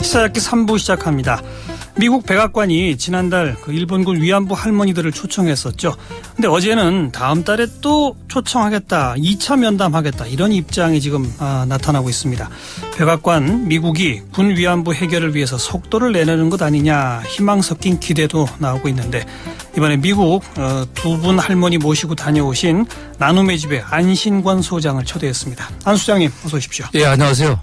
시사잡기 3부 시작합니다. 미국 백악관이 지난달 일본군 위안부 할머니들을 초청했었죠. 근데 어제는 다음 달에 또 초청하겠다, 2차 면담하겠다 이런 입장이 지금 나타나고 있습니다. 백악관 미국이 군 위안부 해결을 위해서 속도를 내려는 것 아니냐 희망 섞인 기대도 나오고 있는데 이번에 미국 두 분 할머니 모시고 다녀오신 나눔의 집에 안신권 소장을 초대했습니다. 안 소장님 어서 오십시오. 예, 안녕하세요.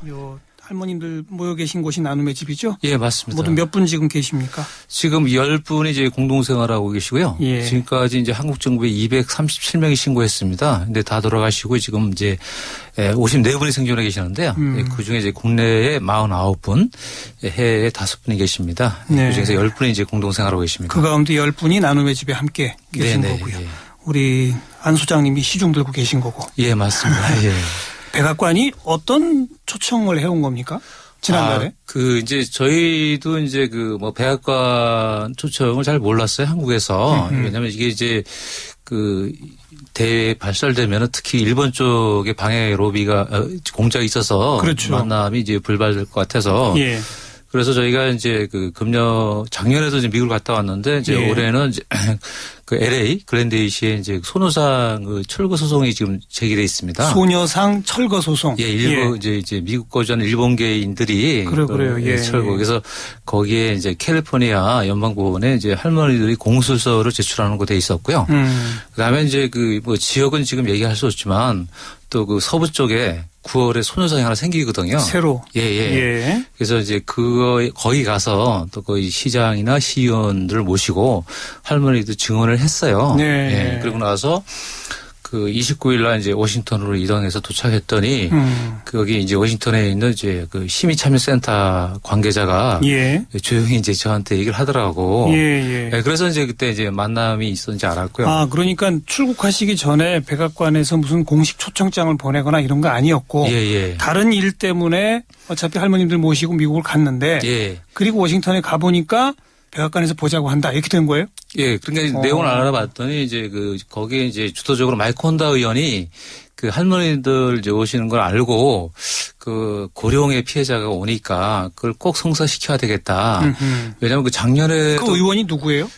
할머님들 모여 계신 곳이 나눔의 집이죠? 예, 맞습니다. 모두 몇 분 지금 계십니까? 지금 10분이 이제 공동생활하고 계시고요. 예. 지금까지 이제 한국 정부에 237명이 신고했습니다. 근데 다 돌아가시고 지금 이제 54분이 생존해 계시는데요. 그 중에 이제 국내에 49분, 해외에 5분이 계십니다. 네. 그 중에서 10분이 이제 공동생활하고 계십니다. 그 가운데 10분이 나눔의 집에 함께 계신 네네, 거고요. 예. 우리 안 소장님이 시중 들고 계신 거고. 예, 맞습니다. 예. 백악관이 어떤 초청을 해온 겁니까? 지난달에? 이제 저희도 이제 백악관 초청을 잘 몰랐어요. 한국에서. 왜냐면 이게 이제 대회 발설되면은 특히 일본 쪽에 방해 로비가 공작이 있어서. 그렇죠. 만남이 이제 불발될 것 같아서. 예. 그래서 저희가 이제 작년에도 이제 미국을 갔다 왔는데 이제 예. 올해는 이제 LA 글렌데이시에 이제 소녀상 철거 소송이 지금 제기돼 있습니다. 소녀상 철거 소송. 예, 일부 이제 미국 거주한 일본계인들이 그래요. 예. 철거. 그래서 거기에 이제 캘리포니아 연방법원에 이제 할머니들이 공술서를 제출하는 거 돼 있었고요. 그다음에 이제 지역은 지금 얘기할 수 없지만 또 서부 쪽에 9월에 소녀상이 하나 생기거든요. 새로. 예. 그래서 이제 거기 가서 또 거기 시장이나 시의원들을 모시고 할머니도 증언을 했어요. 네. 예. 그리고 나서 29일 날 이제 워싱턴으로 이동해서 도착했더니 거기 이제 워싱턴에 있는 이제 시민참여센터 관계자가 예. 조용히 이제 저한테 얘기를 하더라고. 예. 그래서 이제 그때 이제 만남이 있었는지 알았고요. 그러니까 출국하시기 전에 백악관에서 무슨 공식 초청장을 보내거나 이런 거 아니었고. 예. 다른 일 때문에 어차피 할머님들 모시고 미국을 갔는데. 예. 그리고 워싱턴에 가보니까 백악관에서 보자고 한다. 이렇게 된 거예요? 예. 그러니까 내용을 알아봤더니 이제 거기에 이제 주도적으로 마이크 혼다 의원이 할머니들 이제 오시는 걸 알고 고령의 피해자가 오니까 그걸 꼭 성사시켜야 되겠다. 왜냐하면 작년에 그 의원이 누구예요?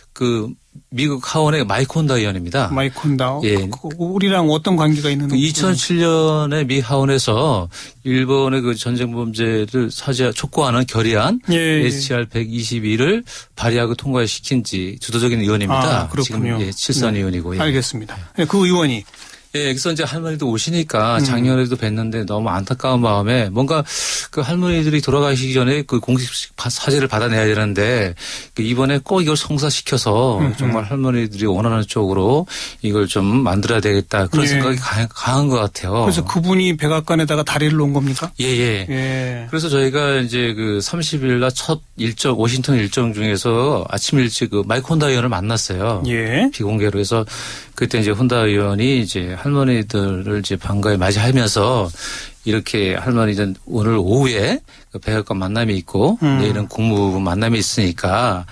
미국 하원의 마이크 혼다 의원입니다. 마이크 혼다. 예. 우리랑 어떤 관계가 있는? 2007년에 미 하원에서 일본의 전쟁 범죄를 촉구하는 결의안 SR 122를 발의하고 통과시킨 지 주도적인 의원입니다. 그렇군요. 지금 7선 의원이고. 예. 알겠습니다. 그 의원이. 예, 그래서 이제 할머니도 오시니까 작년에도 뵀는데 너무 안타까운 마음에 뭔가 할머니들이 돌아가시기 전에 공식 사죄를 받아내야 되는데 이번에 꼭 이걸 성사시켜서 정말 할머니들이 원하는 쪽으로 이걸 좀 만들어야 되겠다 그런 생각이 강한 것 같아요. 그래서 그분이 백악관에다가 다리를 놓은 겁니까? 예. 그래서 저희가 이제 30일 날 첫 일정, 워싱턴 일정 중에서 아침 일찍 마이크 혼다 의원을 만났어요. 예. 비공개로 해서 그때 이제 혼다 의원이 이제 할머니들을 이제 반가이 맞이하면서 이렇게 할머니들 오늘 오후에 백악관 만남이 있고 내일은 국무부 만남이 있으니까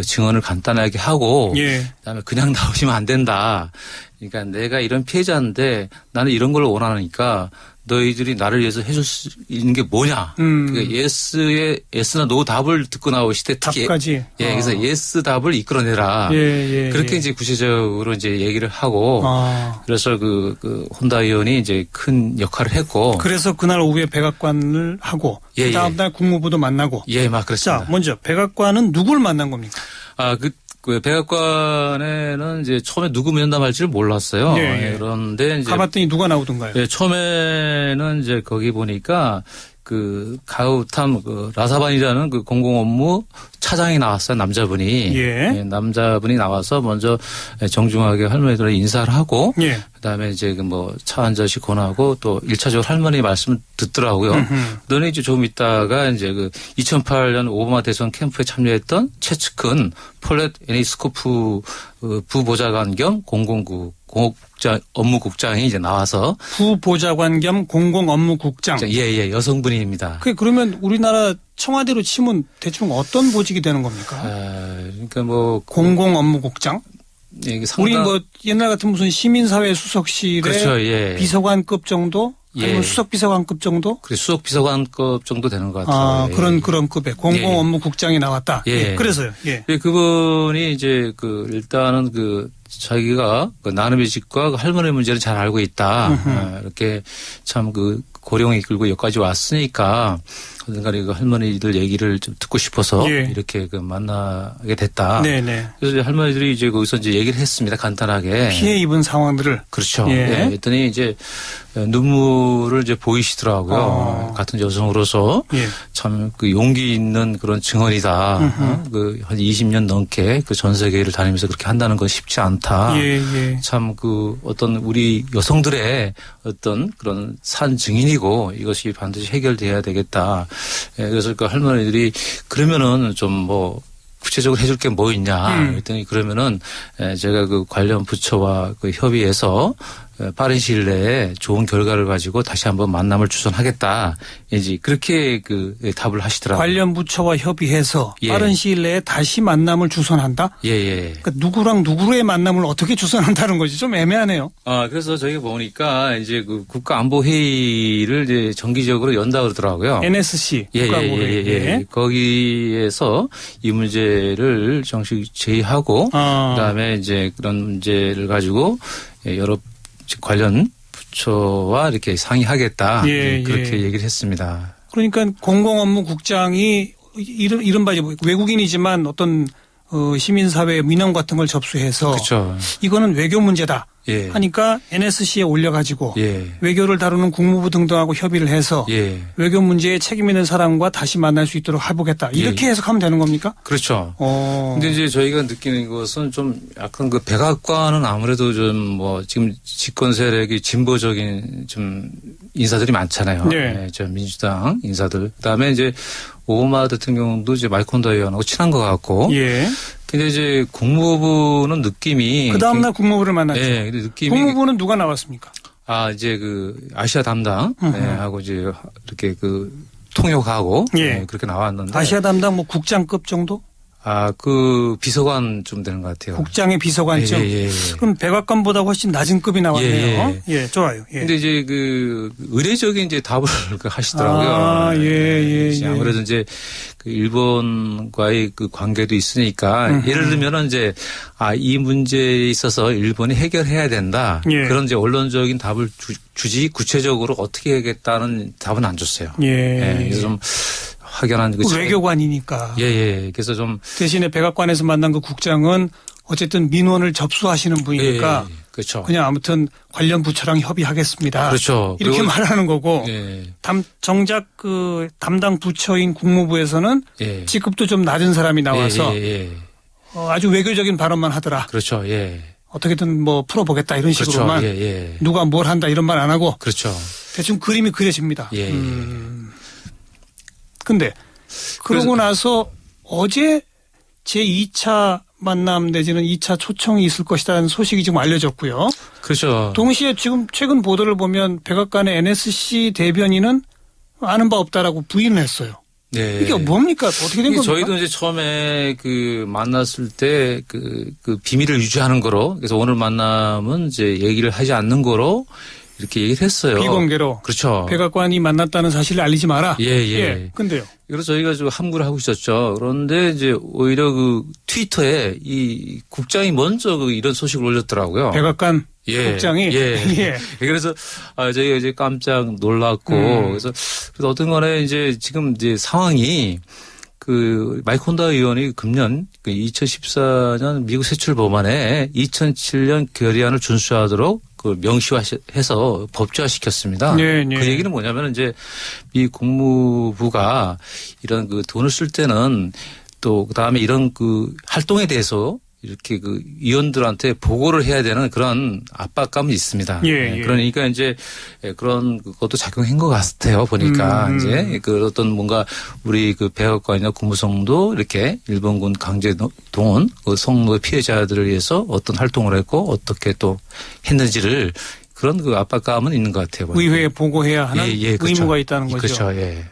증언을 간단하게 하고 그다음에 그냥 나오시면 안 된다. 그러니까 내가 이런 피해자인데 나는 이런 걸 원하니까 너희들이 나를 위해서 해줄 수 있는 게 뭐냐. 그러니까 예스나 노 답을 듣고 나오시되 답까지. 그래서 예스 답을 이끌어내라. 그렇게 이제 구체적으로 이제 얘기를 하고 그래서 혼다 의원이 이제 큰 역할을 했고. 그래서 그날 오후에 백악관을 하고 그 다음 날 국무부도 만나고. 막 그렇습니다. 자, 먼저 백악관은 누굴 만난 겁니까? 백악관에는 이제 처음에 누구 면담할지를 몰랐어요. 그런데 이제 가봤더니 누가 나오던가요? 처음에는 이제 거기 보니까 가우탐 라사반이라는 공공업무 차장이 나왔어요. 남자분이. 남자분이 나와서 먼저 정중하게 할머니들을 인사를 하고 그다음에 이제 차 한 잔씩 권하고 또 1차적으로 할머니 말씀을 듣더라고요. 너네 이제 조금 있다가 이제 2008년 오바마 대선 캠프에 참여했던 최측근 폴렛 에니스코프 부보좌관 겸 업무국장이 이제 나와서 부보좌관 겸 공공업무국장. 예, 여성분입니다. 그러면 우리나라 청와대로 치면 대충 어떤 보직이 되는 겁니까? 그러니까 공공업무국장? 우리 옛날 같은 무슨 시민사회 수석실의 그렇죠, 비서관급 정도? 아니면 수석비서관급 정도? 그래 수석비서관급 정도 되는 것 같아요. 그런 급의 공공업무국장이 나왔다. 그래서요. 그분이 이제 일단은 자기가 나눔의 집과 할머니 문제를 잘 알고 있다. 이렇게 참 고령이 이끌고 여기까지 왔으니까 언젠가 할머니들 얘기를 좀 듣고 싶어서 이렇게 만나게 됐다. 네네. 그래서 할머니들이 이제 거기서 이제 얘기를 했습니다. 간단하게. 피해 입은 상황들을. 그렇죠. 했더니 이제 눈물을 이제 보이시더라고요. 같은 여성으로서 참 용기 있는 그런 증언이다. 한 20년 넘게 전 세계를 다니면서 그렇게 한다는 건 쉽지 않다. 참 어떤 우리 여성들의 어떤 그런 산 증인이고 이것이 반드시 해결돼야 되겠다. 그래서 할머니들이 그러면은 좀 구체적으로 해줄 게 뭐 있냐. 그랬더니 그러면은 제가 관련 부처와 협의해서 빠른 시일 내에 좋은 결과를 가지고 다시 한번 만남을 주선하겠다. 이제 그렇게 답을 하시더라고요. 관련 부처와 협의해서 빠른 시일 내에 다시 만남을 주선한다? 그러니까 누구랑 누구의 만남을 어떻게 주선한다는 거지? 좀 애매하네요. 그래서 저희가 보니까 이제 국가안보회의를 이제 정기적으로 연다 그러더라고요. NSC 국가안보회의. 거기에서 이 문제를 정식 제의하고 그다음에 이제 그런 문제를 가지고 여러 관련 부처와 이렇게 상의하겠다. 그렇게 얘기를 했습니다. 그러니까 공공업무국장이 이른바 외국인이지만 어떤 시민사회 민원 같은 걸 접수해서 그렇죠. 이거는 외교 문제다. 하니까 NSC에 올려가지고 외교를 다루는 국무부 등등하고 협의를 해서 외교 문제에 책임 있는 사람과 다시 만날 수 있도록 해보겠다. 이렇게 해석하면 되는 겁니까? 그렇죠. 근데 이제 저희가 느끼는 것은 좀 약간 백악관은 아무래도 좀 지금 집권 세력이 진보적인 좀 인사들이 많잖아요. 저 민주당 인사들. 그다음에 이제 오바마 대통령도 이제 마이콘다 의원하고 친한 것 같고. 근데 이제 국무부는 느낌이 그 다음날 국무부를 만났죠. 근데 느낌이 국무부는 누가 나왔습니까? 이제 아시아 담당 하고 이제 이렇게 통역하고 그렇게 나왔는데 아시아 담당 국장급 정도? 비서관 좀 되는 것 같아요. 국장의 비서관쯤. 그럼 백악관보다 훨씬 낮은 급이 나왔네요. 좋아요. 근데 이제 의례적인 이제 답을 하시더라고요. 아무래도 이제 일본과의 관계도 있으니까 예를 들면은 이제 이 문제에 있어서 일본이 해결해야 된다. 그런 이제 언론적인 답을 주지 구체적으로 어떻게 하겠다는 답은 안 줬어요. 그래서 좀 확연한 외교관이니까. 그래서 좀 대신에 백악관에서 만난 국장은 어쨌든 민원을 접수하시는 분이니까 그렇죠. 그냥 아무튼 관련 부처랑 협의하겠습니다. 그렇죠. 이렇게 말하는 거고 정작 담당 부처인 국무부에서는 직급도 좀 낮은 사람이 나와서 아주 외교적인 발언만 하더라. 그렇죠. 어떻게든 풀어보겠다 이런 식으로만 누가 뭘 한다 이런 말 안 하고 그렇죠. 대충 그림이 그려집니다. 근데 그러고 나서 어제 제2차 만남 내지는 2차 초청이 있을 것이라는 소식이 지금 알려졌고요. 그렇죠. 동시에 지금 최근 보도를 보면 백악관의 NSC 대변인은 아는 바 없다라고 부인을 했어요. 이게 뭡니까? 어떻게 된 겁니까? 저희도 이제 처음에 만났을 때 비밀을 유지하는 거로 그래서 오늘 만남은 이제 얘기를 하지 않는 거로 이렇게 얘기를 했어요. 비공개로. 그렇죠. 백악관이 만났다는 사실을 알리지 마라. 근데요. 그래서 저희가 좀 함구를 하고 있었죠. 그런데 이제 오히려 트위터에 이 국장이 먼저 이런 소식을 올렸더라고요. 백악관 국장이. 그래서 저희가 이제 깜짝 놀랐고 그래서 어떤 간에 이제 지금 이제 상황이 마이콘다 의원이 금년 2014년 미국 세출 법안에 2007년 결의안을 준수하도록 명시화해서 법제화시켰습니다. 그 얘기는 뭐냐면 이제 미 국무부가 이런 돈을 쓸 때는 또 그다음에 이런 활동에 대해서 이렇게 위원들한테 보고를 해야 되는 그런 압박감이 있습니다. 그러니까 이제 그런 것도 작용한 것 같아요. 보니까 이제 어떤 뭔가 우리 백악관이나 국무성도 이렇게 일본군 강제 동원 성노 피해자들을 위해서 어떤 활동을 했고 어떻게 또 했는지를 그런 압박감은 있는 것 같아요. 보니까. 의회에 보고해야 하는 그렇죠. 의무가 있다는 거죠. 그렇죠.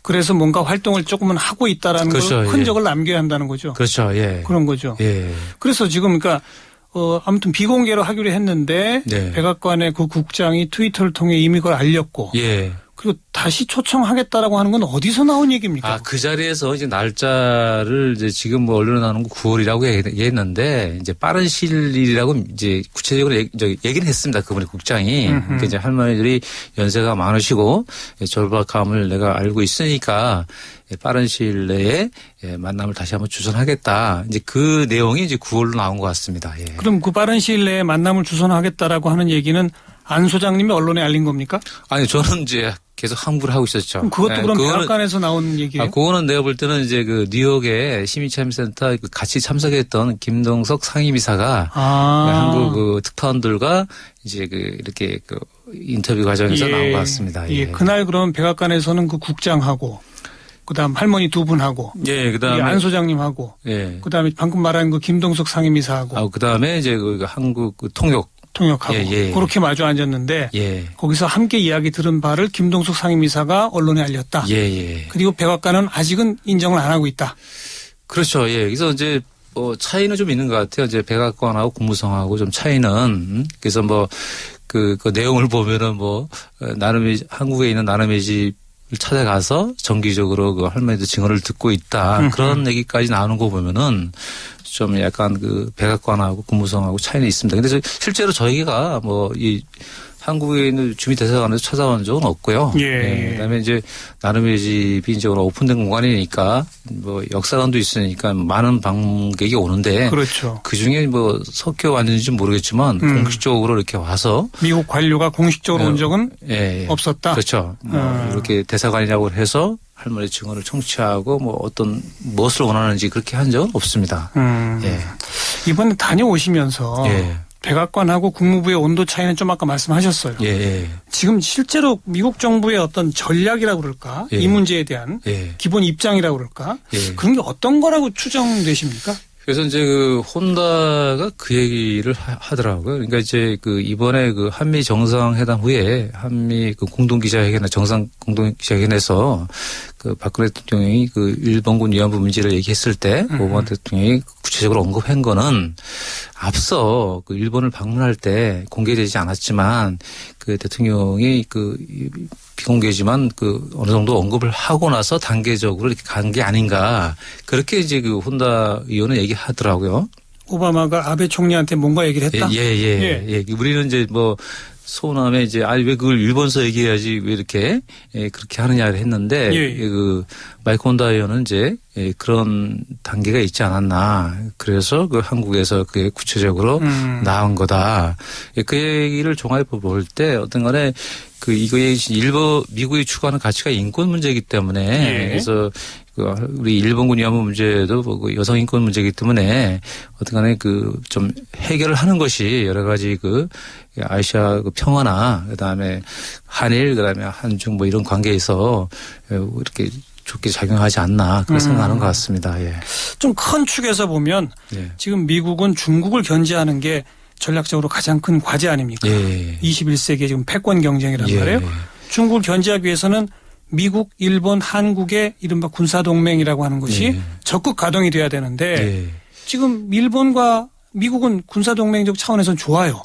그래서 뭔가 활동을 조금은 하고 있다라는 걸 흔적을 남겨야 한다는 거죠. 그렇죠. 그런 거죠. 그래서 지금 그러니까 아무튼 비공개로 하기로 했는데 네. 백악관의 그 국장이 트위터를 통해 이미 그걸 알렸고. 예. 그리고 다시 초청하겠다라고 하는 건 어디서 나온 얘기입니까? 아, 그 자리에서 이제 날짜를 이제 지금 뭐 언론에 나오는 거 9월이라고 얘기했는데 이제 빠른 시일이라고 이제 구체적으로 얘기는 했습니다. 그분의 국장이. 그러니까 이제 할머니들이 연세가 많으시고 절박함을 내가 알고 있으니까 빠른 시일 내에 만남을 다시 한번 주선하겠다. 이제 그 내용이 이제 9월로 나온 것 같습니다. 예. 그럼 그 빠른 시일 내에 만남을 주선하겠다라고 하는 얘기는 안 소장님이 언론에 알린 겁니까? 아니, 저는 이제 계속 함구를 하고 있었죠. 그럼 그것도 그럼 백악관에서 나온 얘기예요? 그거는 내가 볼 때는 이제 그 뉴욕의 시민참여센터 같이 참석했던 김동석 상임이사가 한국 그 특파원들과 이제 그 이렇게 그 인터뷰 과정에서 나온 것 같습니다. 예. 그날 그럼 백악관에서는 그 국장하고 그다음 할머니 두 분하고, 예, 그다음에 안 소장님하고, 예, 그다음에 방금 말한 그 김동석 상임이사하고, 그다음에 이제 그 한국 그 통역하고 예. 그렇게 마주 앉았는데 거기서 함께 이야기 들은 바를 김동석 상임이사가 언론에 알렸다. 예. 그리고 백악관은 아직은 인정을 안 하고 있다. 그렇죠. 예. 그래서 이제 차이는 좀 있는 것 같아요. 이제 백악관하고 국무성하고 좀 차이는 그래서 뭐 그 내용을 보면은 뭐 나름의 한국에 있는 나름의 집 찾아가서 정기적으로 그 할머니들 증언을 듣고 있다. 그런 얘기까지 나오는 거 보면은 좀 약간 그 백악관하고 국무성하고 차이는 있습니다. 근데 실제로 저희가 뭐 이 한국에 있는 주민대사관에서 찾아온 적은 없고요. 예. 그다음에 이제 나름의 집이 이제 오픈된 공간이니까 뭐 역사관도 있으니까 많은 방문객이 오는데. 그렇죠. 그 중에 뭐 섞여 왔는지 모르겠지만 공식적으로 이렇게 와서 미국 관료가 공식적으로 온 적은 없었다. 그렇죠. 이렇게 대사관이라고 해서 할머니 증언을 청취하고 뭐 어떤 무엇을 원하는지 그렇게 한 적은 없습니다. 이번에 다녀오시면서. 백악관하고 국무부의 온도 차이는 좀 아까 말씀하셨어요. 지금 실제로 미국 정부의 어떤 전략이라고 그럴까? 이 문제에 대한 기본 입장이라고 그럴까? 그런 게 어떤 거라고 추정되십니까? 그래서 이제 그 혼다가 그 얘기를 하더라고요. 그러니까 이제 그 이번에 그 한미 정상회담 후에 한미 그 공동기자회견, 정상 공동기자회견에서 그 박근혜 대통령이 그 일본군 위안부 문제를 얘기했을 때 오바마 대통령이 구체적으로 언급한 거는 앞서 그 일본을 방문할 때 공개되지 않았지만 그 대통령이 그 비공개지만 그 어느 정도 언급을 하고 나서 단계적으로 이렇게 간 게 아닌가 그렇게 이제 그 혼다 의원은 얘기하더라고요. 오바마가 아베 총리한테 뭔가 얘기를 했다? 예. 우리는 이제 뭐 소남에 이제 왜 그걸 일본서 얘기해야지 왜 이렇게 그렇게 하느냐를 했는데 그 마이크 혼다 의원은 이제 그런 단계가 있지 않았나. 그래서 그 한국에서 그게 구체적으로 나온 거다. 그 얘기를 종합해 볼 때 어떤 간에 그 이거에 미국이 추구하는 가치가 인권 문제이기 때문에 그래서 우리 일본군 위안부 문제도 여성 인권 문제이기 때문에 어떤 간에 그 좀 해결을 하는 것이 여러 가지 그 아시아 그 평화나 그다음에 한일 그다음에 한중 뭐 이런 관계에서 이렇게 좋게 작용하지 않나 그렇게 생각하는 것 같습니다. 좀 큰 축에서 보면 지금 미국은 중국을 견제하는 게 전략적으로 가장 큰 과제 아닙니까? 21세기의 지금 패권 경쟁이란 말이에요. 중국을 견제하기 위해서는 미국, 일본, 한국의 이른바 군사동맹이라고 하는 것이 적극 가동이 돼야 되는데 지금 일본과 미국은 군사동맹적 차원에서는 좋아요.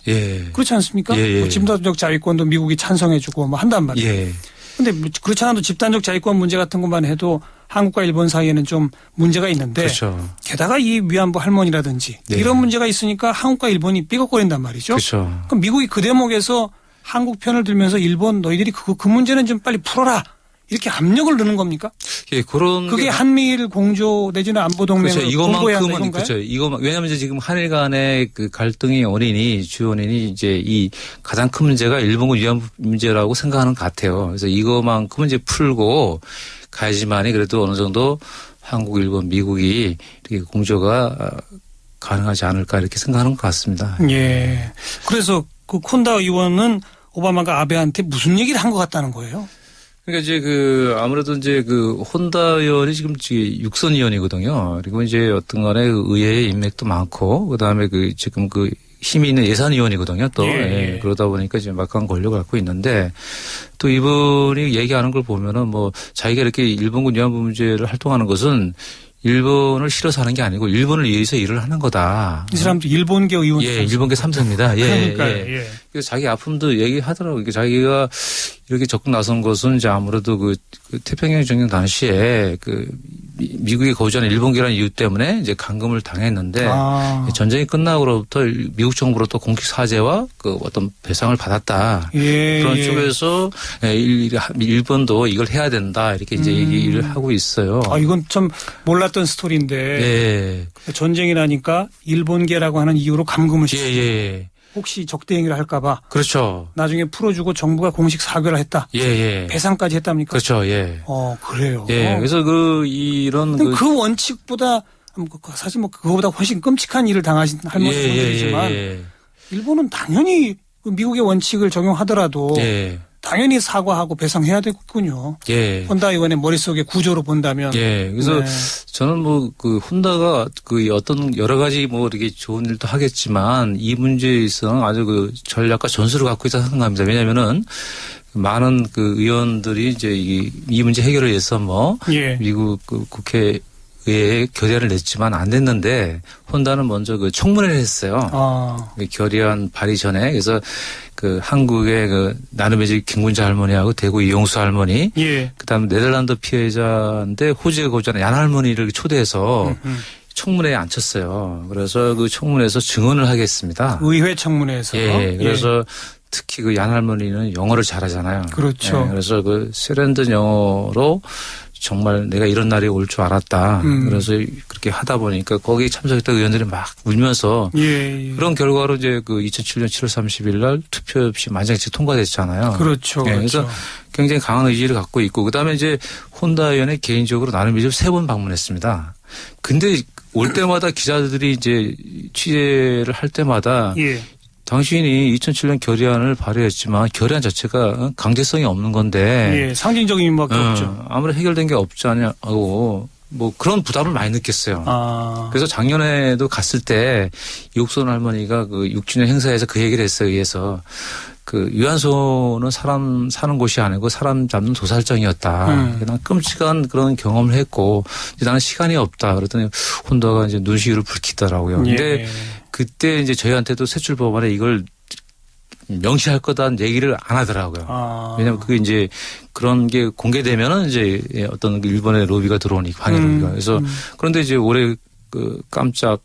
그렇지 않습니까? 뭐 집단적 자위권도 미국이 찬성해주고 뭐 한단 말이에요. 그런데 그렇지 않아도 집단적 자위권 문제 같은 것만 해도 한국과 일본 사이에는 좀 문제가 있는데 그렇죠. 게다가 이 위안부 할머니라든지 이런 문제가 있으니까 한국과 일본이 삐걱거린단 말이죠. 그렇죠. 그럼 미국이 그 대목에서 한국 편을 들면서 일본 너희들이 그 문제는 좀 빨리 풀어라. 이렇게 압력을 넣는 겁니까? 그런 그게 한미일 공조 내지는 안보 동맹을 공고해야 하는 건가요? 그렇죠. 왜냐하면 이제 지금 한일 간의 그 갈등의 주 원인이 이제 이 가장 큰 문제가 일본군 위안부 문제라고 생각하는 것 같아요. 그래서 이거만큼은 이제 풀고 가야지만이 그래도 어느 정도 한국, 일본, 미국이 이렇게 공조가 가능하지 않을까 이렇게 생각하는 것 같습니다. 그래서 그 콘다 의원은 오바마가 아베한테 무슨 얘기를 한 것 같다는 거예요? 그러니까 이제 아무래도 이제 혼다 의원이 지금 육선 의원이거든요. 그리고 이제 어떤 간에 의회의 인맥도 많고 그다음에 지금 힘이 있는 예산 의원이거든요. 또 그러다 보니까 지금 막강한 권력을 갖고 있는데 또 이분이 얘기하는 걸 보면은 뭐 자기가 이렇게 일본군 위안부 문제를 활동하는 것은 일본을 싫어서 하는 게 아니고 일본을 위해서 일을 하는 거다. 이 사람도 일본계 의원. 예, 일본계 3세입니다. 예, 그러니까요. 예. 예. 그래서 자기 아픔도 얘기하더라고요. 자기가 이렇게 적극 나선 것은 이제 아무래도 그 태평양 전쟁 당시에 그 미국이 거주하는 일본계라는 이유 때문에 이제 감금을 당했는데 전쟁이 끝나고로부터 미국 정부로부터 공식 사죄와 그 어떤 배상을 받았다. 예, 그런 쪽에서 일본도 이걸 해야 된다. 이렇게 이제 얘기를 하고 있어요. 이건 좀 몰랐던 스토리인데. 예. 전쟁이 나니까 일본계라고 하는 이유로 감금을 시켰어요. 예. 혹시 적대 행위를 할까 봐. 그렇죠. 나중에 풀어주고 정부가 공식 사과를 했다. 예. 배상까지 했답니까? 그렇죠. 예. 그래요. 예. 그래서 이런 그 원칙보다 사실 뭐 그거보다 훨씬 끔찍한 일을 당하신 할머니들이지만 일본은 당연히 미국의 원칙을 적용하더라도 당연히 사과하고 배상해야 되겠군요. 혼다 의원의 머릿속에 구조로 본다면. 그래서 저는 뭐 그 혼다가 그 어떤 여러 가지 뭐 이렇게 좋은 일도 하겠지만 이 문제에 있어서 아주 그 전략과 전술을 갖고 있다고 생각합니다. 왜냐면은 많은 그 의원들이 이제 이 문제 해결을 위해서 뭐 미국 그 국회에 결의안을 냈지만 안 됐는데 혼다는 먼저 그 청문회를 했어요. 결의안 발의 전에. 그래서 그 한국의 그 나눔의 집 김군자 할머니하고 대구 이용수 할머니, 그다음에 네덜란드 피해자인데 호주에 거주하는 얀 할머니를 초대해서 청문회에 앉혔어요. 그래서 그 청문회에서 증언을 하겠습니다. 의회 청문회에서. 그래서 특히 그 얀 할머니는 영어를 잘하잖아요. 그렇죠. 그래서 그 세련된 영어로 정말 내가 이런 날이 올 줄 알았다. 그래서 그렇게 하다 보니까 거기에 참석했던 의원들이 막 울면서 그런 결과로 이제 그 2007년 7월 30일 날 투표 없이 만장일치 통과됐잖아요. 그렇죠. 그래서 굉장히 강한 의지를 갖고 있고 그다음에 이제 혼다 의원이 개인적으로 나는 이제 3번 방문했습니다. 근데 올 때마다 기자들이 이제 취재를 할 때마다 당신이 2007년 결의안을 발의했지만 결의안 자체가 강제성이 없는 건데. 상징적인 의미밖에 없죠. 아무리 해결된 게 없지 않냐고 뭐 그런 부담을 많이 느꼈어요. 그래서 작년에도 갔을 때 이옥선 할머니가 그 6주년 행사에서 그 얘기를 했어요. 의해서 그 유한소는 사람 사는 곳이 아니고 사람 잡는 도살장이었다. 난 끔찍한 그런 경험을 했고 이제 나는 시간이 없다. 그랬더니 혼다가 이제 눈시울을 붉히더라고요. 근데 그때 이제 저희한테도 세출 법안에 이걸 명시할 거다는 얘기를 안 하더라고요. 왜냐하면 그게 이제 그런 게 공개되면은 이제 어떤 일본의 로비가 들어오니까 방해 로비가. 그래서 그런데 이제 올해 그 깜짝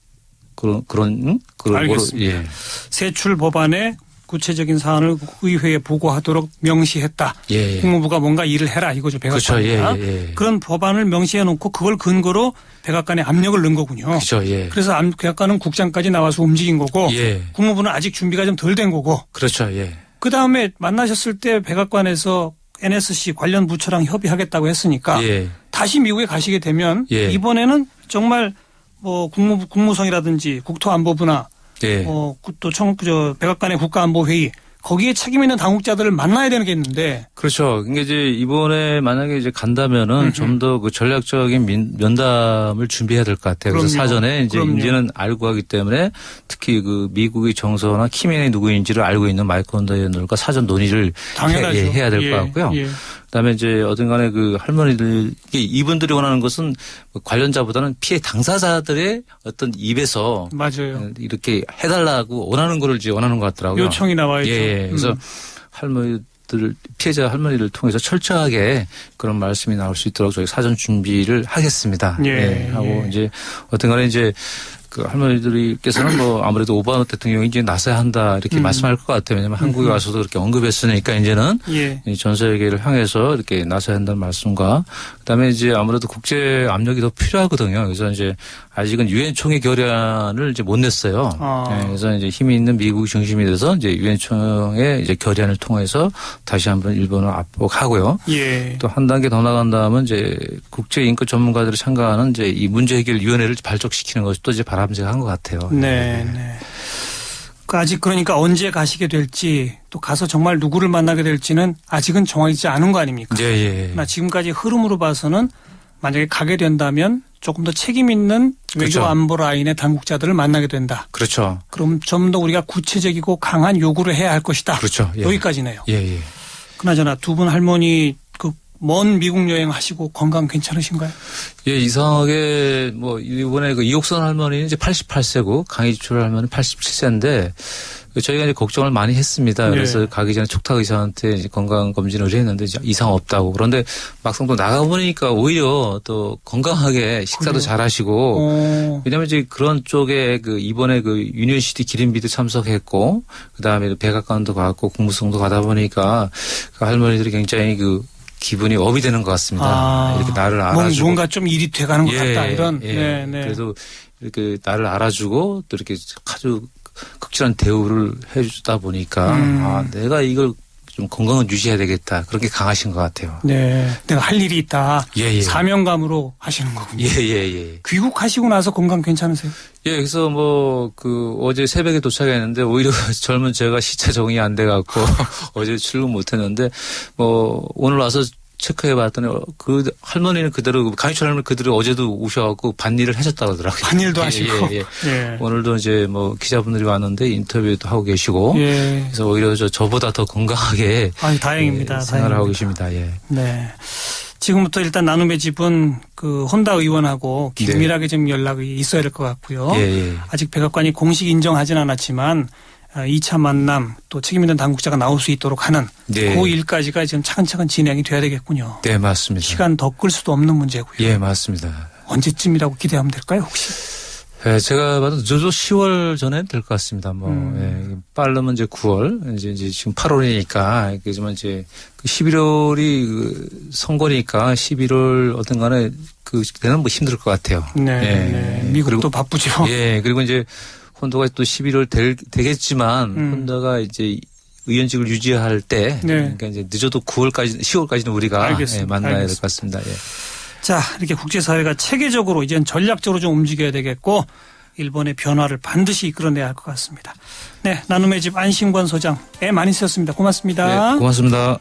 그런 알겠습니다. 세출 법안에 구체적인 사안을 의회에 보고하도록 명시했다. 국무부가 뭔가 일을 해라 이거죠. 백악관이나. 그런 법안을 명시해 놓고 그걸 근거로 백악관에 압력을 넣은 거군요. 그렇죠. 그래서 백악관은 국장까지 나와서 움직인 거고 국무부는 아직 준비가 좀 덜 된 거고. 그렇죠. 그다음에 만나셨을 때 백악관에서 NSC 관련 부처랑 협의하겠다고 했으니까 다시 미국에 가시게 되면 이번에는 정말 뭐 국무성이라든지 국토안보부나 또 백악관의 국가안보회의 거기에 책임 있는 당국자들을 만나야 되는 게 있는데. 그렇죠. 그러니까 이제 이번에 만약에 이제 간다면은 좀 더 그 전략적인 면담을 준비해야 될 것 같아요. 그래서 사전에 이제는 알고 하기 때문에 특히 그 미국의 정서나 키맨이 누구인지를 알고 있는 마이크 혼다 의원들과 사전 논의를 해야 될 것 같고요. 그다음에 이제 어딘간에 그 할머니들 이분들이 원하는 것은 관련자보다는 피해 당사자들의 어떤 입에서 이렇게 해달라고 원하는 거를 이제 원하는 것 같더라고요. 요청이 나와있죠. 그래서 피해자 할머니를 통해서 철저하게 그런 말씀이 나올 수 있도록 저희 사전 준비를 하겠습니다. 하고 이제 어떤간에 이제 그 할머니들께서는 뭐 아무래도 오바마 대통령이 이제 나서야 한다 이렇게 말씀할 것 같아요. 왜냐하면 한국에 와서도 그렇게 언급했으니까 이제는 전 세계를 향해서 이렇게 나서야 한다는 말씀과 그다음에 이제 아무래도 국제 압력이 더 필요하거든요. 그래서 이제 아직은 유엔 총회 결의안을 이제 못 냈어요. 그래서 이제 힘이 있는 미국 중심이 돼서 이제 유엔 총회 이제 결의안을 통해서 다시 한번 일본을 압박하고요. 또 한 단계 더 나간 다음은 이제 국제 인권 전문가들이 참가하는 이제 이 문제 해결 위원회를 발족시키는 것이 또 이제 바람직한 것 같아요. 아직 그러니까 언제 가시게 될지 또 가서 정말 누구를 만나게 될지는 아직은 정해지지 않은 거 아닙니까? 그러나 지금까지 흐름으로 봐서는 만약에 가게 된다면 조금 더 책임 있는 외교 안보 라인의 당국자들을 만나게 된다. 그렇죠. 그럼 좀 더 우리가 구체적이고 강한 요구를 해야 할 것이다. 그렇죠. 여기까지네요. 그나저나 두 분 할머니 그 먼 미국 여행 하시고 건강 괜찮으신가요? 예, 이상하게 뭐 이번에 그 이옥선 할머니는 이제 88세고 강희철 할머니는 87세인데 저희가 이제 걱정을 많이 했습니다. 그래서 가기 전에 촉탁 의사한테 이제 건강 검진을 의뢰했는데 이상 없다고. 그런데 막상 또 나가 보니까 오히려 또 건강하게 식사도 그래요? 잘하시고. 왜냐하면 이제 그런 쪽에 그 이번에 그 유니버시티 기린비도 참석했고 그다음에 백악관도 갔고 국무성도 가다 보니까 그 할머니들이 굉장히 그 기분이 업이 되는 것 같습니다. 이렇게 나를 알아주고 뭔가 좀 일이 돼가는 것 같다 이런. 네. 그래서 이렇게 나를 알아주고 또 이렇게 아주 극진한 대우를 해주다 보니까 내가 이걸 좀 건강을 유지해야 되겠다. 그렇게 강하신 것 같아요. 네, 내가 할 일이 있다. 사명감으로 하시는 거군요. 귀국하시고 나서 건강 괜찮으세요? 예, 그래서 뭐 그 어제 새벽에 도착했는데 오히려 젊은 제가 시차 적응이 안 돼갖고 어제 출근 못했는데 뭐 오늘 와서 체크해 봤더니 그 할머니는 그대로 강희철 할머니 그대로 어제도 오셔갖고 반일을 하셨다고 하더라고요. 반일도 하시고. 오늘도 이제 뭐 기자분들이 왔는데 인터뷰도 하고 계시고. 그래서 오히려 저보다 더 건강하게. 다행입니다. 생활을 하고 계십니다. 네. 지금부터 일단 나눔의 집은 그 혼다 의원하고 긴밀하게 좀 연락이 있어야 될 것 같고요. 아직 백악관이 공식 인정하진 않았지만 2차 만남 또 책임있는 당국자가 나올 수 있도록 하는 그 일까지가 지금 차근차근 진행이 돼야 되겠군요. 네, 맞습니다. 시간 더 끌 수도 없는 문제고요. 예, 맞습니다. 언제쯤이라고 기대하면 될까요, 혹시? 네, 제가 봐도 늦어도 10월 전에 될 것 같습니다. 빠르면 이제 9월, 이제 지금 8월이니까, 그지만 이제 11월이 그 선거니까 11월 어떤 간에 그 때는 뭐 힘들 것 같아요. 미국도 그리고, 바쁘죠. 그리고 이제 혼다가 또 11월 되겠지만 혼다가 이제 의원직을 유지할 때 그러니까 이제 늦어도 9월까지 10월까지는 우리가 만나야 될 것 같습니다. 자, 이렇게 국제사회가 체계적으로 이제는 전략적으로 좀 움직여야 되겠고 일본의 변화를 반드시 이끌어내야 할 것 같습니다. 네, 나눔의 집 안신권 소장 애 많이 쓰셨습니다. 고맙습니다. 네, 고맙습니다.